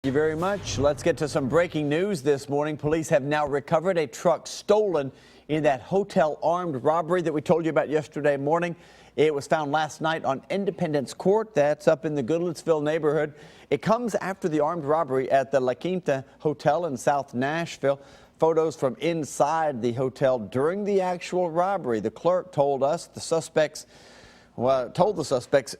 Thank you very much. Let's get to some breaking news this morning. Police have now recovered a truck stolen in that hotel armed robbery that we told you about yesterday morning. It was found last night on Independence Court. That's up in the Goodlettsville neighborhood. It comes after the armed robbery at the La Quinta Hotel in South Nashville. Photos from inside the hotel during the actual robbery. The clerk told us the suspects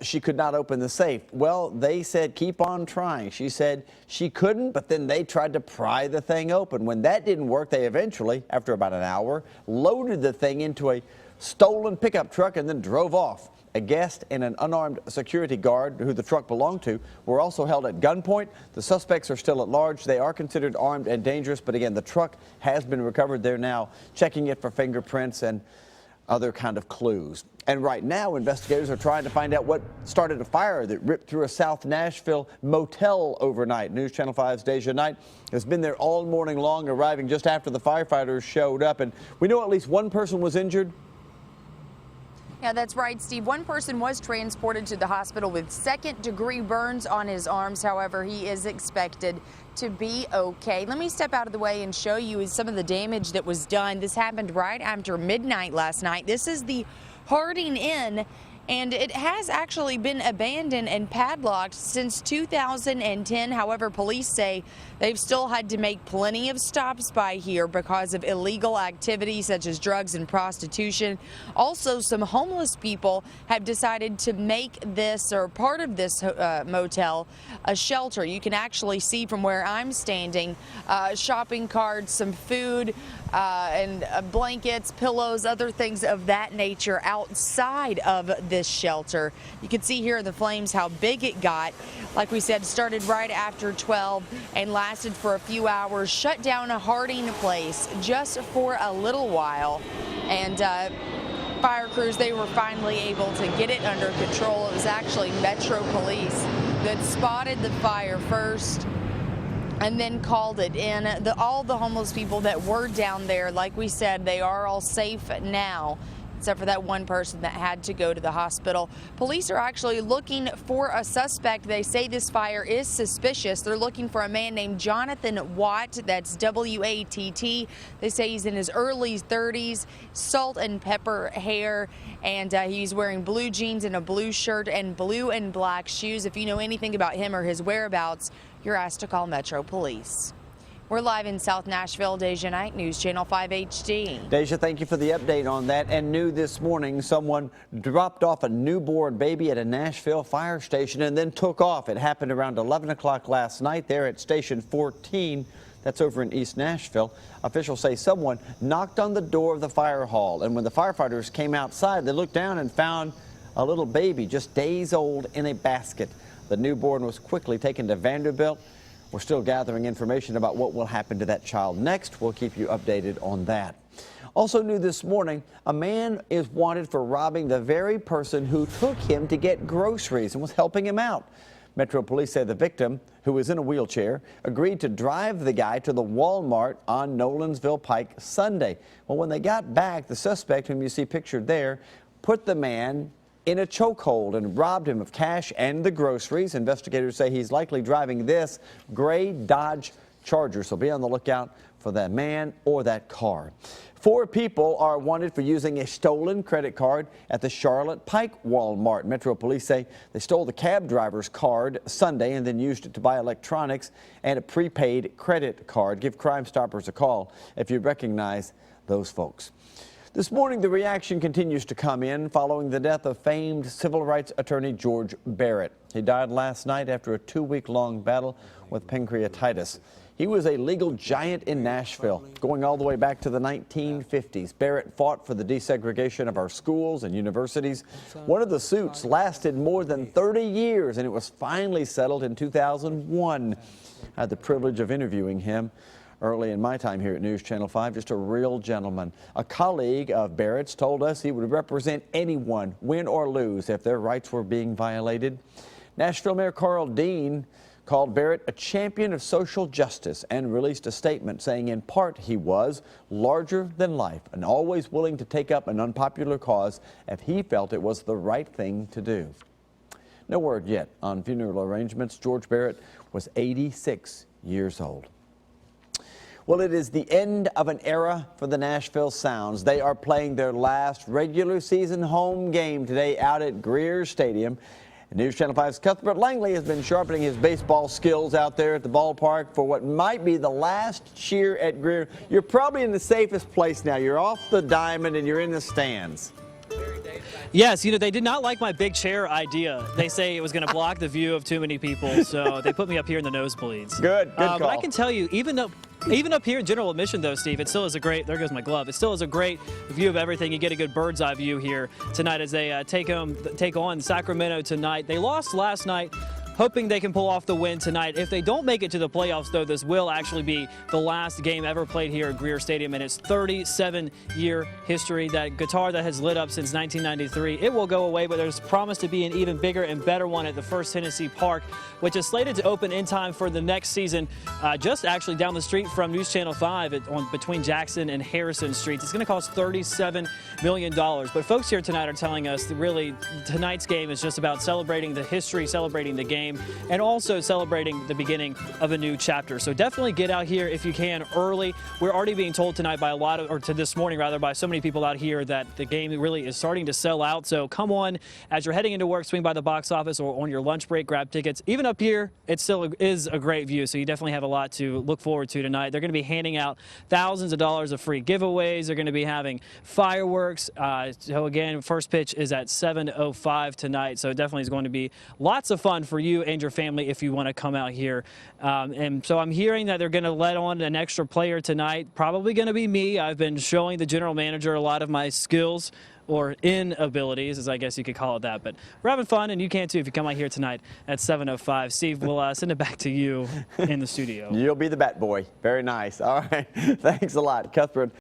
she could not open the safe. Well, they said keep on trying. She said she couldn't, but then they tried to pry the thing open. When that didn't work, they eventually, after about an hour, loaded the thing into a stolen pickup truck and then drove off. A guest and an unarmed security guard who the truck belonged to were also held at gunpoint. The suspects are still at large. They are considered armed and dangerous, but again, the truck has been recovered. They're now checking it for fingerprints and other kind of clues. And right now, investigators are trying to find out what started a fire that ripped through a South Nashville motel overnight. News Channel 5's Deja Knight has been there all morning long, arriving just after the firefighters showed up. And we know at least one person was injured. Yeah, that's right, Steve. One person was transported to the hospital with second-degree burns on his arms. However, he is expected to be okay. Let me step out of the way and show you some of the damage that was done. This happened right after midnight last night. This is the Harding Inn, and it has actually been abandoned and padlocked since 2010. However, police say they've still had to make plenty of stops by here because of illegal activity such as drugs and prostitution. Also, some homeless people have decided to make this, or part of this motel, a shelter. You can actually see from where I'm standing shopping carts, some food, and blankets, pillows, other things of that nature outside of this shelter. You can see here in the flames how big it got. Like we said, started right after 12 and lasted for a few hours, shut down a Harding place just for a little while. And fire crews, they were finally able to get it under control. It was actually Metro Police that spotted the fire first and then called it in. All the homeless people that were down there, like we said, they are all safe now, except for that one person that had to go to the hospital. Police are actually looking for a suspect. They say this fire is suspicious. They're looking for a man named Jonathan Watt. That's W-A-T-T. They say he's in his early 30s, salt and pepper hair, and he's wearing blue jeans and a blue shirt and blue and black shoes. If you know anything about him or his whereabouts, you're asked to call Metro Police. We're live in South Nashville. Deja Knight, News Channel 5 HD. Deja, thank you for the update on that. And new this morning, someone dropped off a newborn baby at a Nashville fire station and then took off. It happened around 11 o'clock last night there at Station 14. That's over in East Nashville. Officials say someone knocked on the door of the fire hall, and when the firefighters came outside, they looked down and found a little baby just days old in a basket. The newborn was quickly taken to Vanderbilt. We're still gathering information about what will happen to that child next. We'll keep you updated on that. Also new this morning, a man is wanted for robbing the very person who took him to get groceries and was helping him out. Metro Police say the victim, who was in a wheelchair, agreed to drive the guy to the Walmart on Nolensville Pike Sunday. Well, when they got back, the suspect, whom you see pictured there, put the man in a chokehold and robbed him of cash and the groceries. Investigators say he's likely driving this gray Dodge Charger, so be on the lookout for that man or that car. 4 people are wanted for using a stolen credit card at the Charlotte Pike Walmart. Metro Police say they stole the cab driver's card Sunday and then used it to buy electronics and a prepaid credit card. Give Crime Stoppers a call if you recognize those folks. This morning, the reaction continues to come in following the death of famed civil rights attorney George Barrett. He died last night after a 2-week-long battle with pancreatitis. He was a legal giant in Nashville, going all the way back to the 1950s. Barrett fought for the desegregation of our schools and universities. One of the suits lasted more than 30 years, and it was finally settled in 2001. I had the privilege of interviewing him early in my time here at News Channel 5, just a real gentleman. A colleague of Barrett's told us he would represent anyone, win or lose, if their rights were being violated. Nashville Mayor Carl Dean called Barrett a champion of social justice and released a statement saying in part he was larger than life and always willing to take up an unpopular cause if he felt it was the right thing to do. No word yet on funeral arrangements. George Barrett was 86 years old. Well, it is the end of an era for the Nashville Sounds. They are playing their last regular season home game today out at Greer Stadium. News Channel 5's Cuthbert Langley has been sharpening his baseball skills out there at the ballpark for what might be the last cheer at Greer. You're probably in the safest place now. You're off the diamond and you're in the stands. Yes, you know, they did not like my big chair idea. They say it was going to block the view of too many people, so they put me up here in the nosebleeds. Good call. But I can tell you, even up here in general admission, though, Steve, it still is a great, there goes my glove, it still is a great view of everything. You get a good bird's eye view here tonight as they take on Sacramento tonight. They lost last night, hoping they can pull off the win tonight. If they don't make it to the playoffs, though, this will actually be the last game ever played here at Greer Stadium in its 37-year history. That guitar that has lit up since 1993, it will go away, but there's promised to be an even bigger and better one at the First Tennessee Park, which is slated to open in time for the next season, just actually down the street from News Channel 5 between Jackson and Harrison Streets. It's going to cost $37 million. But folks here tonight are telling us that really tonight's game is just about celebrating the history, celebrating the game, and also celebrating the beginning of a new chapter. So definitely get out here if you can early. We're already being told tonight by this morning rather, by so many people out here that the game really is starting to sell out. So come on, as you're heading into work, swing by the box office or on your lunch break, grab tickets. Even up here, it still is a great view. So you definitely have a lot to look forward to tonight. They're going to be handing out thousands of dollars of free giveaways. They're going to be having fireworks. So again, first pitch is at 7:05 tonight. So it definitely is going to be lots of fun for you and your family if you want to come out here. And so I'm hearing that they're going to let on an extra player tonight, probably going to be me. I've been showing the general manager a lot of my skills or inabilities, as I guess you could call it that. But we're having fun, and you can too if you come out here tonight at 7:05. Steve, we'll send it back to you in the studio. You'll be the bat boy. Very nice. All right. Thanks a lot, Cuthbert.